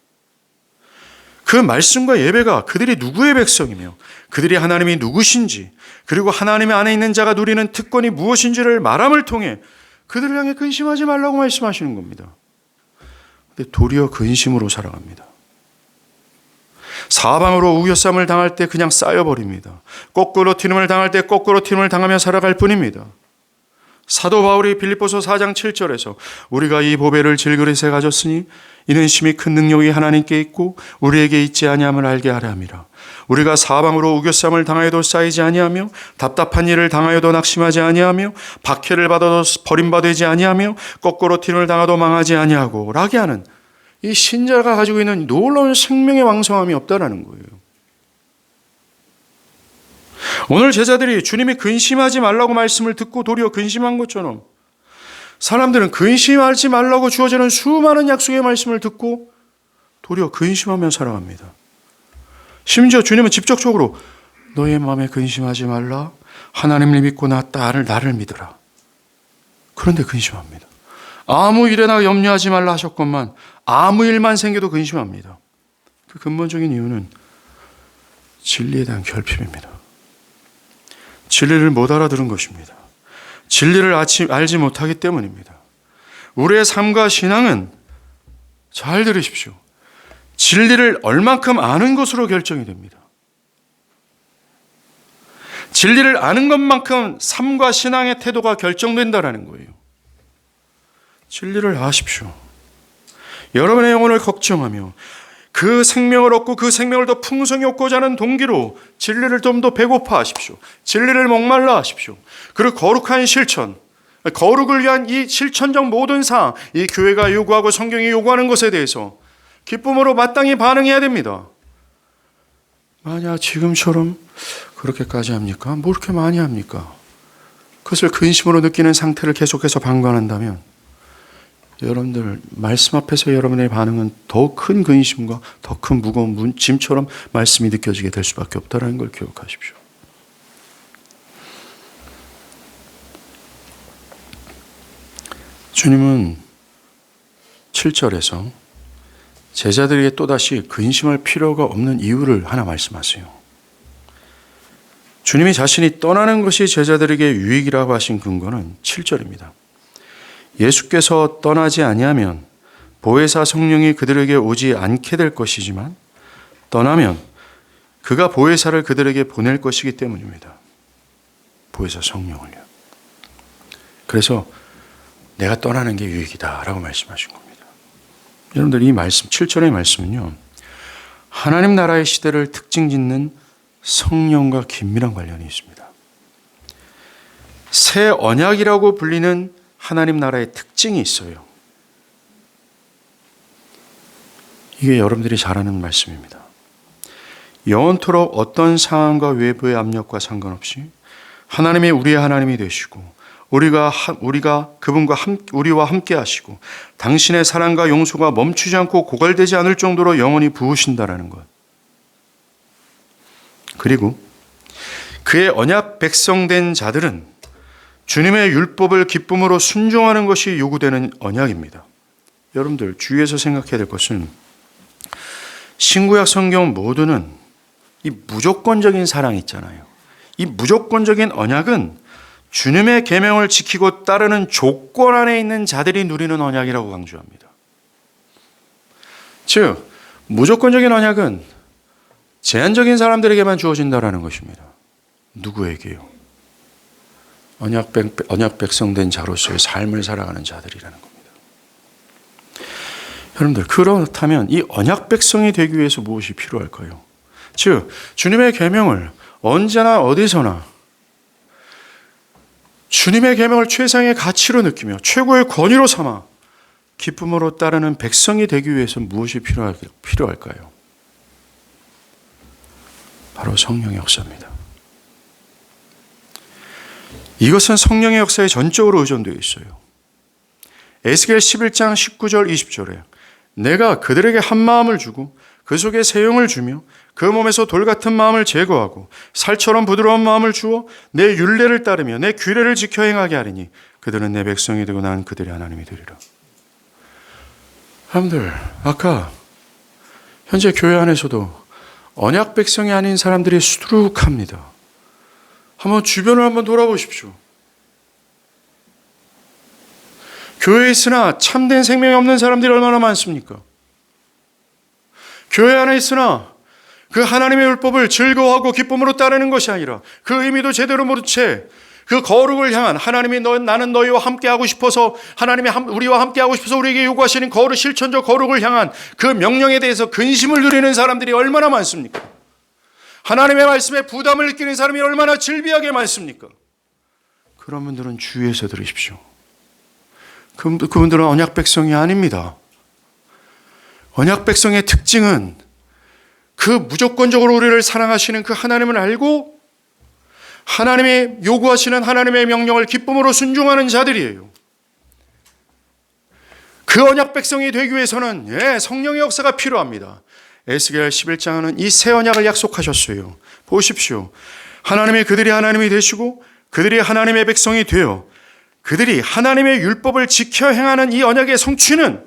그 말씀과 예배가 그들이 누구의 백성이며 그들이 하나님이 누구신지 그리고 하나님 안에 있는 자가 누리는 특권이 무엇인지를 말함을 통해 그들을 향해 근심하지 말라고 말씀하시는 겁니다. 근데 도리어 근심으로 살아갑니다. 사방으로 우겨쌈을 당할 때 그냥 쌓여버립니다. 거꾸로 튀김을 당할 때 거꾸로 튀김을 당하며 살아갈 뿐입니다. 사도 바울이 빌립보서 4장 7절에서 우리가 이 보배를 질그릇에 가졌으니 이는 심히 큰 능력이 하나님께 있고 우리에게 있지 아니함을 알게 하려 함이라. 우리가 사방으로 우겨쌈을 당하여도 쌓이지 아니하며 답답한 일을 당하여도 낙심하지 아니하며 박해를 받아도 버림받지 아니하며 거꾸로 튀김을 당하도 망하지 아니하고 라게 하는 이 신자가 가지고 있는 놀라운 생명의 왕성함이 없다라는 거예요. 오늘 제자들이 주님이 근심하지 말라고 말씀을 듣고 도리어 근심한 것처럼 사람들은 근심하지 말라고 주어지는 수많은 약속의 말씀을 듣고 도리어 근심하며 살아갑니다. 심지어 주님은 직접적으로 너의 마음에 근심하지 말라. 하나님을 믿고 나를 믿으라. 그런데 근심합니다. 아무 일에나 염려하지 말라 하셨건만 아무 일만 생겨도 근심합니다. 그 근본적인 이유는 진리에 대한 결핍입니다. 진리를 못 알아들은 것입니다. 진리를 알지 못하기 때문입니다. 우리의 삶과 신앙은 잘 들으십시오. 진리를 얼만큼 아는 것으로 결정이 됩니다. 진리를 아는 것만큼 삶과 신앙의 태도가 결정된다는 거예요. 진리를 아십시오. 여러분의 영혼을 걱정하며 그 생명을 얻고 그 생명을 더 풍성히 얻고자 하는 동기로 진리를 좀 더 배고파 하십시오. 진리를 목말라 하십시오. 그리고 거룩한 실천, 거룩을 위한 이 실천적 모든 사항, 이 교회가 요구하고 성경이 요구하는 것에 대해서 기쁨으로 마땅히 반응해야 됩니다. 만약 지금처럼 그렇게까지 합니까? 뭐 이렇게 많이 합니까? 그것을 근심으로 느끼는 상태를 계속해서 방관한다면 여러분들 말씀 앞에서 여러분의 반응은 더 큰 근심과 더 큰 무거운 짐처럼 말씀이 느껴지게 될 수밖에 없다는 걸 기억하십시오. 주님은 7절에서 제자들에게 또다시 근심할 필요가 없는 이유를 하나 말씀하세요. 주님이 자신이 떠나는 것이 제자들에게 유익이라고 하신 근거는 7절입니다. 예수께서 떠나지 아니하면 보혜사 성령이 그들에게 오지 않게 될 것이지만 떠나면 그가 보혜사를 그들에게 보낼 것이기 때문입니다. 보혜사 성령을요. 그래서 내가 떠나는 게 유익이다라고 말씀하신 겁니다. 여러분들 이 말씀 7절의 말씀은요. 하나님 나라의 시대를 특징 짓는 성령과 긴밀한 관련이 있습니다. 새 언약이라고 불리는 하나님 나라의 특징이 있어요. 이게 여러분들이 잘 아는 말씀입니다. 영원토록 어떤 상황과 외부의 압력과 상관없이 하나님이 우리의 하나님이 되시고 우리가 우리와 함께 하시고 당신의 사랑과 용서가 멈추지 않고 고갈되지 않을 정도로 영원히 부으신다라는 것. 그리고 그의 언약 백성된 자들은 주님의 율법을 기쁨으로 순종하는 것이 요구되는 언약입니다. 여러분들 주위에서 생각해야 될 것은 신구약 성경 모두는 이 무조건적인 사랑이 있잖아요. 이 무조건적인 언약은 주님의 계명을 지키고 따르는 조건 안에 있는 자들이 누리는 언약이라고 강조합니다. 즉 무조건적인 언약은 제한적인 사람들에게만 주어진다라는 것입니다. 누구에게요? 언약 백성된 자로서의 삶을 살아가는 자들이라는 겁니다. 여러분들, 그렇다면 이 언약 백성이 되기 위해서 무엇이 필요할까요? 즉 주님의 계명을 언제나 어디서나 주님의 계명을 최상의 가치로 느끼며 최고의 권위로 삼아 기쁨으로 따르는 백성이 되기 위해서 무엇이 필요할까요? 바로 성령의 역사입니다. 이것은 성령의 역사에 전적으로 의존되어 있어요. 에스겔 11장 19절 20절에 내가 그들에게 한 마음을 주고 그 속에 새 영을 주며 그 몸에서 돌 같은 마음을 제거하고 살처럼 부드러운 마음을 주어 내 율례를 따르며 내 규례를 지켜 행하게 하리니 그들은 내 백성이 되고 난 그들의 하나님이 되리라. 여러분들, 아까 현재 교회 안에서도 언약 백성이 아닌 사람들이 수두룩합니다. 한번 주변을 한번 돌아보십시오. 교회에 있으나 참된 생명이 없는 사람들이 얼마나 많습니까? 교회 안에 있으나 그 하나님의 율법을 즐거워하고 기쁨으로 따르는 것이 아니라 그 의미도 제대로 모른 채 그 거룩을 향한 하나님이 나는 너희와 함께하고 싶어서 하나님이 우리와 함께하고 싶어서 우리에게 요구하시는 거룩, 실천적 거룩을 향한 그 명령에 대해서 근심을 누리는 사람들이 얼마나 많습니까? 하나님의 말씀에 부담을 느끼는 사람이 얼마나 질비하게 많습니까? 그런 분들은 주의해서 들으십시오. 그분들은 언약 백성이 아닙니다. 언약 백성의 특징은 그 무조건적으로 우리를 사랑하시는 그 하나님을 알고 하나님의 요구하시는 하나님의 명령을 기쁨으로 순종하는 자들이에요. 그 언약 백성이 되기 위해서는 성령의 역사가 필요합니다. 에스겔 11장은 이 새 언약을 약속하셨어요. 보십시오. 하나님이 그들이 하나님이 되시고 그들이 하나님의 백성이 되어 그들이 하나님의 율법을 지켜 행하는 이 언약의 성취는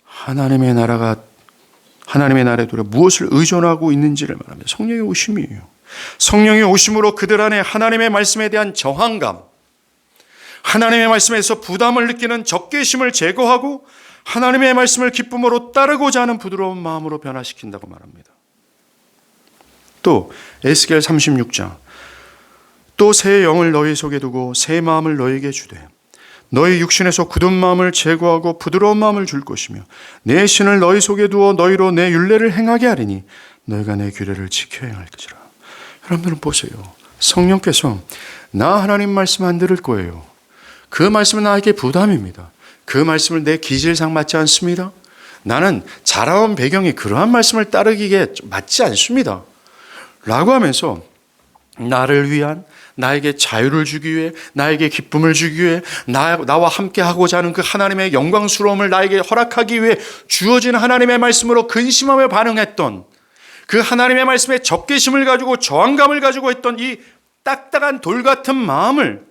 하나님의 나라에 도래 무엇을 의존하고 있는지를 말합니다. 성령의 오심이에요. 성령의 오심으로 그들 안에 하나님의 말씀에 대한 저항감, 하나님의 말씀에서 부담을 느끼는 적개심을 제거하고 하나님의 말씀을 기쁨으로 따르고자 하는 부드러운 마음으로 변화시킨다고 말합니다. 또 에스겔 36장 또 새 영을 너희 속에 두고 새 마음을 너희에게 주되 너희 육신에서 굳은 마음을 제거하고 부드러운 마음을 줄 것이며 내 신을 너희 속에 두어 너희로 내 율례를 행하게 하리니 너희가 내 규례를 지켜 행할 것이라. 여러분들은 보세요. 성령께서 나 하나님 말씀 안 들을 거예요. 그 말씀은 나에게 부담입니다. 그 말씀을 내 기질상 맞지 않습니다. 나는 자라온 배경이 그러한 말씀을 따르기에 맞지 않습니다. 라고 하면서 나를 위한 나에게 자유를 주기 위해 나에게 기쁨을 주기 위해 나와 함께 하고자 하는 그 하나님의 영광스러움을 나에게 허락하기 위해 주어진 하나님의 말씀으로 근심하며 반응했던 그 하나님의 말씀에 적개심을 가지고 저항감을 가지고 했던 이 딱딱한 돌 같은 마음을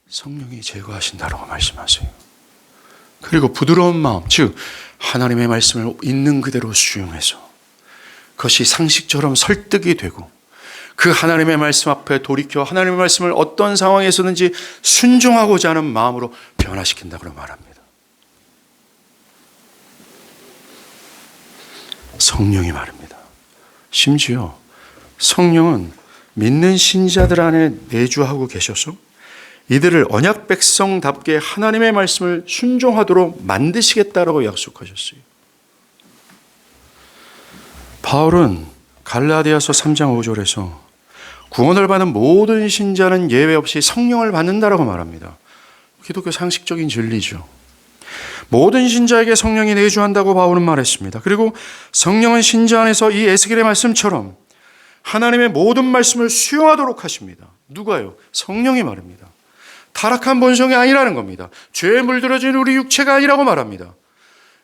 성령이 제거하신다라고 말씀하세요. 그리고 부드러운 마음, 즉 하나님의 말씀을 있는 그대로 수용해서 그것이 상식처럼 설득이 되고 그 하나님의 말씀 앞에 돌이켜 하나님의 말씀을 어떤 상황에서든지 순종하고자 하는 마음으로 변화시킨다고 말합니다. 성령이 말입니다. 심지어 성령은 믿는 신자들 안에 내주하고 계셔서 이들을 언약 백성답게 하나님의 말씀을 순종하도록 만드시겠다라고 약속하셨어요. 바울은 갈라디아서 3장 5절에서 구원을 받는 모든 신자는 예외 없이 성령을 받는다라고 말합니다. 기독교 상식적인 진리죠. 모든 신자에게 성령이 내주한다고 바울은 말했습니다. 그리고 성령은 신자 안에서 이 에스겔의 말씀처럼 하나님의 모든 말씀을 수용하도록 하십니다. 누가요? 성령이 말입니다. 타락한 본성이 아니라는 겁니다. 죄에 물들어진 우리 육체가 아니라고 말합니다.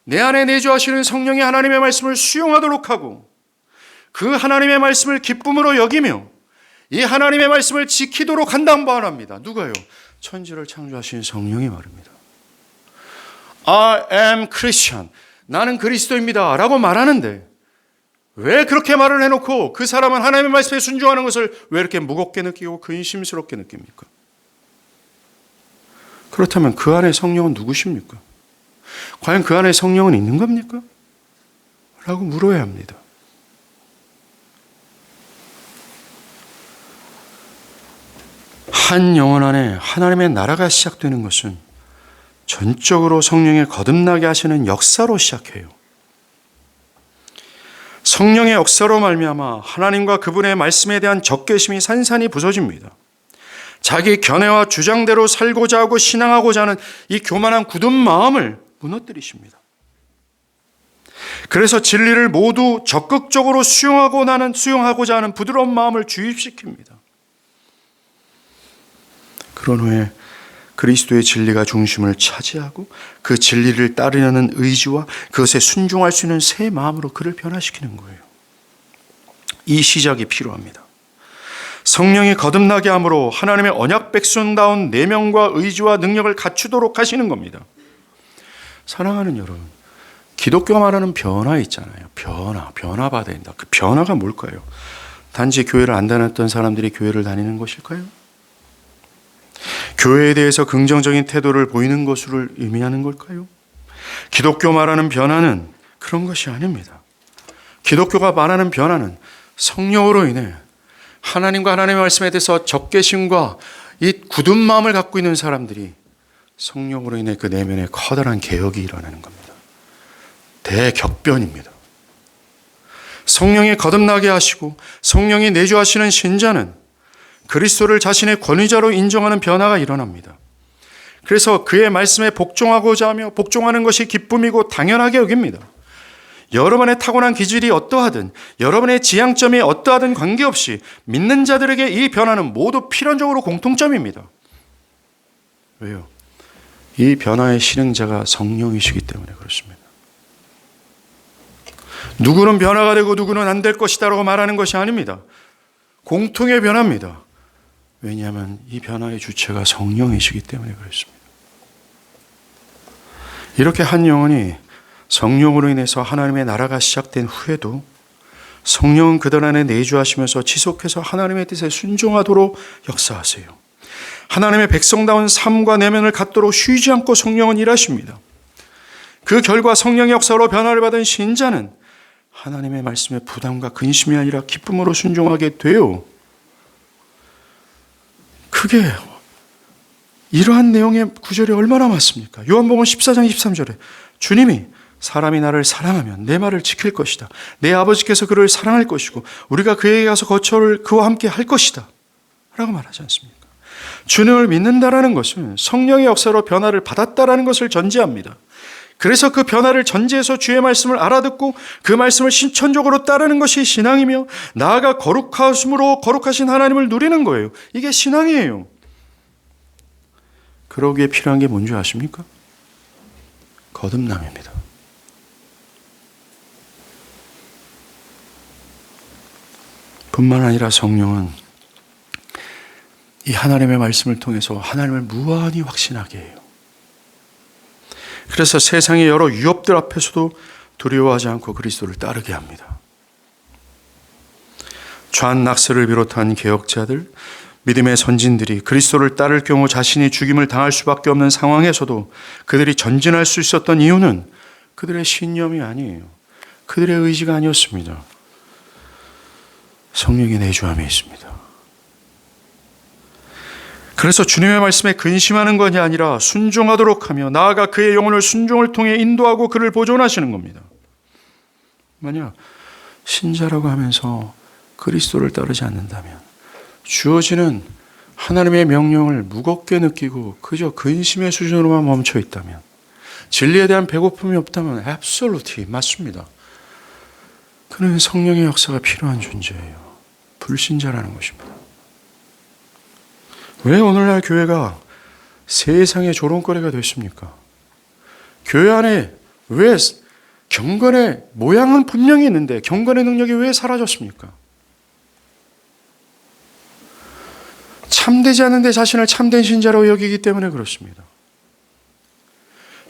내 안에 내주하시는 성령이 하나님의 말씀을 수용하도록 하고 그 하나님의 말씀을 기쁨으로 여기며 이 하나님의 말씀을 지키도록 한다고 말합니다. 누가요? 천지를 창조하신 성령이 말입니다. I am Christian. 나는 그리스도입니다. 라고 말하는데 왜 그렇게 말을 해놓고 그 사람은 하나님의 말씀에 순종하는 것을 왜 이렇게 무겁게 느끼고 근심스럽게 느낍니까? 그렇다면 그 안에 성령은 누구십니까? 과연 그 안에 성령은 있는 겁니까? 라고 물어야 합니다. 한 영혼 안에 하나님의 나라가 시작되는 것은 전적으로 성령의 거듭나게 하시는 역사로 시작해요. 성령의 역사로 말미암아 하나님과 그분의 말씀에 대한 적개심이 산산이 부서집니다. 자기 견해와 주장대로 살고자 하고 신앙하고자 하는 이 교만한 굳은 마음을 무너뜨리십니다. 그래서 진리를 모두 적극적으로 수용하고자 하는 부드러운 마음을 주입시킵니다. 그런 후에 그리스도의 진리가 중심을 차지하고 그 진리를 따르려는 의지와 그것에 순종할 수 있는 새 마음으로 그를 변화시키는 거예요. 이 시작이 필요합니다. 성령이 거듭나게 함으로 하나님의 언약 백성다운 내면과 의지와 능력을 갖추도록 하시는 겁니다. 사랑하는 여러분, 기독교가 말하는 변화 있잖아요. 변화받아야 된다. 그 변화가 뭘까요? 단지 교회를 안 다녔던 사람들이 교회를 다니는 것일까요? 교회에 대해서 긍정적인 태도를 보이는 것을 의미하는 걸까요? 기독교 말하는 변화는 그런 것이 아닙니다. 기독교가 말하는 변화는 성령으로 인해 하나님과 하나님의 말씀에 대해서 적개심과 이 굳은 마음을 갖고 있는 사람들이 성령으로 인해 그 내면에 커다란 개혁이 일어나는 겁니다. 대격변입니다. 성령이 거듭나게 하시고 성령이 내주하시는 신자는 그리스도를 자신의 권위자로 인정하는 변화가 일어납니다. 그래서 그의 말씀에 복종하고자 하며 복종하는 것이 기쁨이고 당연하게 여깁니다. 여러분의 타고난 기질이 어떠하든 여러분의 지향점이 어떠하든 관계없이 믿는 자들에게 이 변화는 모두 필연적으로 공통점입니다. 왜요? 이 변화의 실행자가 성령이시기 때문에 그렇습니다. 누구는 변화가 되고 누구는 안 될 것이다 라고 말하는 것이 아닙니다. 공통의 변화입니다. 왜냐하면 이 변화의 주체가 성령이시기 때문에 그렇습니다. 이렇게 한 영혼이 성령으로 인해서 하나님의 나라가 시작된 후에도 성령은 그들 안에 내주하시면서 지속해서 하나님의 뜻에 순종하도록 역사하세요. 하나님의 백성다운 삶과 내면을 갖도록 쉬지 않고 성령은 일하십니다. 그 결과 성령의 역사로 변화를 받은 신자는 하나님의 말씀에 부담과 근심이 아니라 기쁨으로 순종하게 돼요. 그게 이러한 내용의 구절이 얼마나 많습니까? 요한복음 14장 23절에 주님이 사람이 나를 사랑하면 내 말을 지킬 것이다. 내 아버지께서 그를 사랑할 것이고 우리가 그에게 가서 거처를 그와 함께 할 것이다. 라고 말하지 않습니까? 주님을 믿는다라는 것은 성령의 역사로 변화를 받았다라는 것을 전제합니다. 그래서 그 변화를 전제해서 주의 말씀을 알아듣고 그 말씀을 신천적으로 따르는 것이 신앙이며 나아가 거룩하심으로 거룩하신 하나님을 누리는 거예요. 이게 신앙이에요. 그러기에 필요한 게 뭔지 아십니까? 거듭남입니다. 뿐만 아니라 성령은 이 하나님의 말씀을 통해서 하나님을 무한히 확신하게 해요. 그래서 세상의 여러 위협들 앞에서도 두려워하지 않고 그리스도를 따르게 합니다. 좌한 낙스를 비롯한 개혁자들, 믿음의 선진들이 그리스도를 따를 경우 자신이 죽임을 당할 수밖에 없는 상황에서도 그들이 전진할 수 있었던 이유는 그들의 신념이 아니에요. 그들의 의지가 아니었습니다. 성령의 내주함이 있습니다. 그래서 주님의 말씀에 근심하는 것이 아니라 순종하도록 하며 나아가 그의 영혼을 순종을 통해 인도하고 그를 보존하시는 겁니다. 만약 신자라고 하면서 그리스도를 따르지 않는다면 주어지는 하나님의 명령을 무겁게 느끼고 그저 근심의 수준으로만 멈춰 있다면 진리에 대한 배고픔이 없다면 absolutely 맞습니다. 그는 성령의 역사가 필요한 존재예요. 불신자라는 것입니다. 왜 오늘날 교회가 세상의 조롱거리가 됐습니까? 교회 안에 왜 경건의 모양은 분명히 있는데 경건의 능력이 왜 사라졌습니까? 참되지 않은데 자신을 참된 신자로 여기기 때문에 그렇습니다.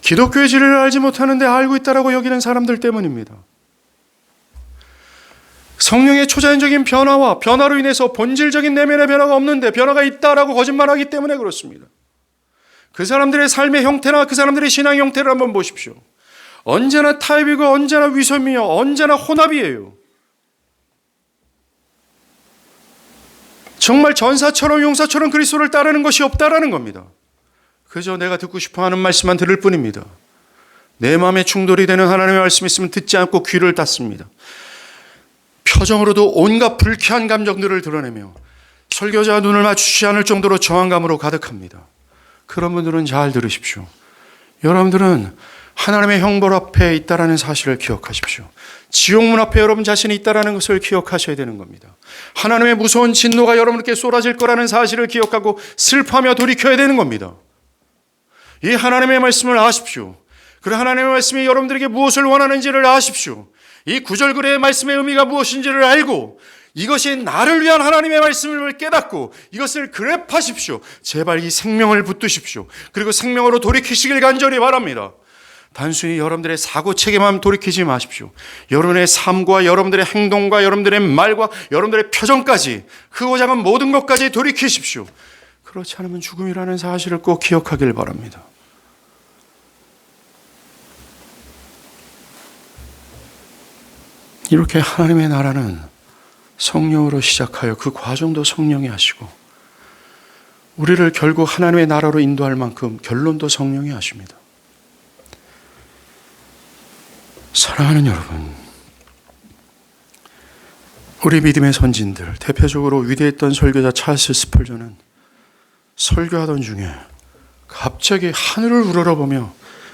기독교의 진리를 알지 못하는데 알고 있다라고 여기는 사람들 때문입니다. 성령의 초자연적인 변화와 변화로 인해서 본질적인 내면의 변화가 없는데 변화가 있다라고 거짓말하기 때문에 그렇습니다. 그 사람들의 삶의 형태나 그 사람들의 신앙의 형태를 한번 보십시오. 언제나 타협이고 언제나 위선이요, 언제나 혼합이에요. 정말 전사처럼 용사처럼 그리스도를 따르는 것이 없다라는 겁니다. 그저 내가 듣고 싶어하는 말씀만 들을 뿐입니다. 내 마음에 충돌이 되는 하나님의 말씀이 있으면 듣지 않고 귀를 닫습니다. 표정으로도 온갖 불쾌한 감정들을 드러내며 설교자와 눈을 맞추지 않을 정도로 저항감으로 가득합니다. 그런 분들은 잘 들으십시오. 여러분들은 하나님의 형벌 앞에 있다라는 사실을 기억하십시오. 지옥문 앞에 여러분 자신이 있다라는 것을 기억하셔야 되는 겁니다. 하나님의 무서운 진노가 여러분께 쏟아질 거라는 사실을 기억하고 슬퍼하며 돌이켜야 되는 겁니다. 이 하나님의 말씀을 아십시오. 그리고 하나님의 말씀이 여러분들에게 무엇을 원하는지를 아십시오. 이 구절글의 말씀의 의미가 무엇인지를 알고 이것이 나를 위한 하나님의 말씀을 깨닫고 이것을 그랩하십시오. 제발 이 생명을 붙드십시오. 그리고 생명으로 돌이키시길 간절히 바랍니다. 단순히 여러분들의 사고체계만 돌이키지 마십시오. 여러분의 삶과 여러분들의 행동과 여러분들의 말과 여러분들의 표정까지, 크고 작은 모든 것까지 돌이키십시오. 그렇지 않으면 죽음이라는 사실을 꼭 기억하길 바랍니다. 이렇게 하나님의 나라는 성령으로 시작하여 그 과정도 성령이 하시고 우리를 결국 하나님의 나라로 인도할 만큼 결론도 성령이 하십니다. 사랑하는 여러분, 우리 믿음의 선진들, 대표적으로 위대했던 설교자 찰스 스펄전은 설교하던 중에 갑자기 하늘을 우러러보며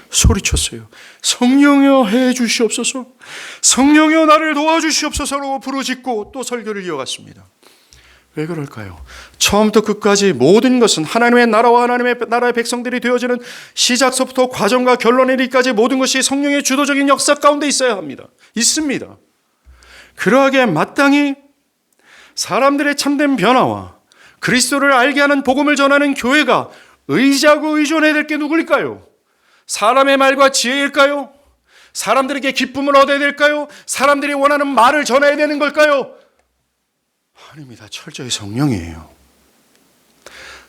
소리쳤어요. 성령이여 해 주시옵소서, 성령이여 나를 도와주시옵소서라고 부르짖고 또 설교를 이어갔습니다. 왜 그럴까요? 처음부터 끝까지 모든 것은 하나님의 나라와 하나님의 나라의 백성들이 되어지는 시작서부터 과정과 결론에 이르기까지 모든 것이 성령의 주도적인 역사 가운데 있어야 합니다. 있습니다. 그러하기에 마땅히 사람들의 참된 변화와 그리스도를 알게 하는 복음을 전하는 교회가 의지하고 의존해야 될 게 누구일까요? 사람의 말과 지혜일까요? 사람들에게 기쁨을 얻어야 될까요? 사람들이 원하는 말을 전해야 되는 걸까요? 아닙니다. 철저히 성령이에요.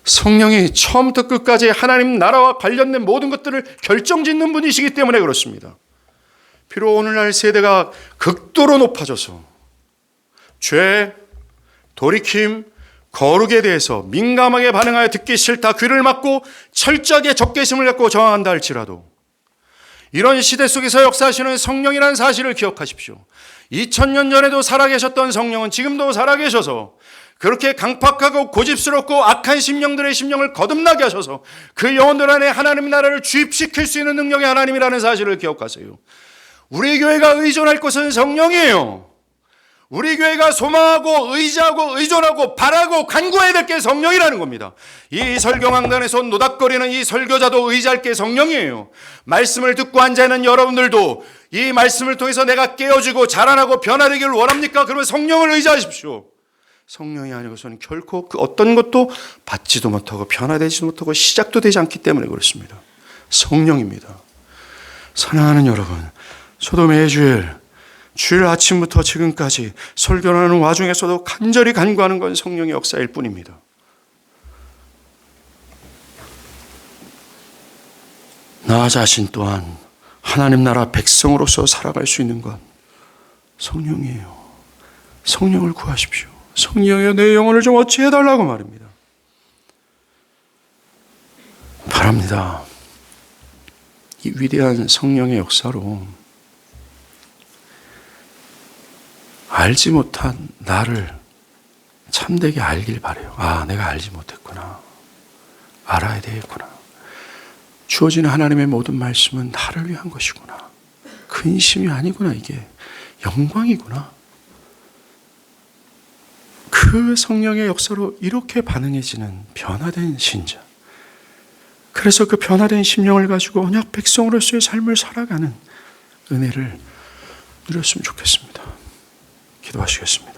성령이 처음부터 끝까지 하나님 나라와 관련된 모든 것들을 결정짓는 분이시기 때문에 그렇습니다. 비록 오늘날 세대가 극도로 높아져서 죄, 돌이킴, 거룩에 대해서 민감하게 반응하여 듣기 싫다, 귀를 막고 철저하게 적개심을 갖고 저항한다 할지라도 이런 시대 속에서 역사하시는 성령이라는 사실을 기억하십시오. 2000년 전에도 살아계셨던 성령은 지금도 살아계셔서 그렇게 강팍하고 고집스럽고 악한 심령들의 심령을 거듭나게 하셔서 그 영혼들 안에 하나님 나라를 주입시킬 수 있는 능력의 하나님이라는 사실을 기억하세요. 우리 교회가 의존할 것은 성령이에요. 우리 교회가 소망하고 의지하고 의존하고 바라고 간구해야 될 게 성령이라는 겁니다. 이 설교강단에서 노닥거리는 이 설교자도 의지할 게 성령이에요. 말씀을 듣고 앉아있는 여러분들도 이 말씀을 통해서 내가 깨어지고 자라나고 변화되기를 원합니까? 그러면 성령을 의지하십시오. 성령이 아니고서는 결코 그 어떤 것도 받지도 못하고 변화되지도 못하고 시작도 되지 않기 때문에 그렇습니다. 성령입니다. 사랑하는 여러분, 저도 매주일 주일 아침부터 지금까지 설교하는 와중에서도 간절히 간구하는 건 성령의 역사일 뿐입니다. 나 자신 또한 하나님 나라 백성으로서 살아갈 수 있는 건 성령이에요. 성령을 구하십시오. 성령이여 내 영혼을 좀 어찌해달라고 말입니다. 바랍니다. 이 위대한 성령의 역사로 알지 못한 나를 참되게 알길 바라요. 아, 내가 알지 못했구나. 알아야 되겠구나. 주어지는 하나님의 모든 말씀은 나를 위한 것이구나. 근심이 아니구나. 이게 영광이구나. 그 성령의 역사로 이렇게 반응해지는 변화된 신자. 그래서 그 변화된 심령을 가지고 언약 백성으로서의 삶을 살아가는 은혜를 누렸으면 좋겠습니다. 기도하시겠습니다.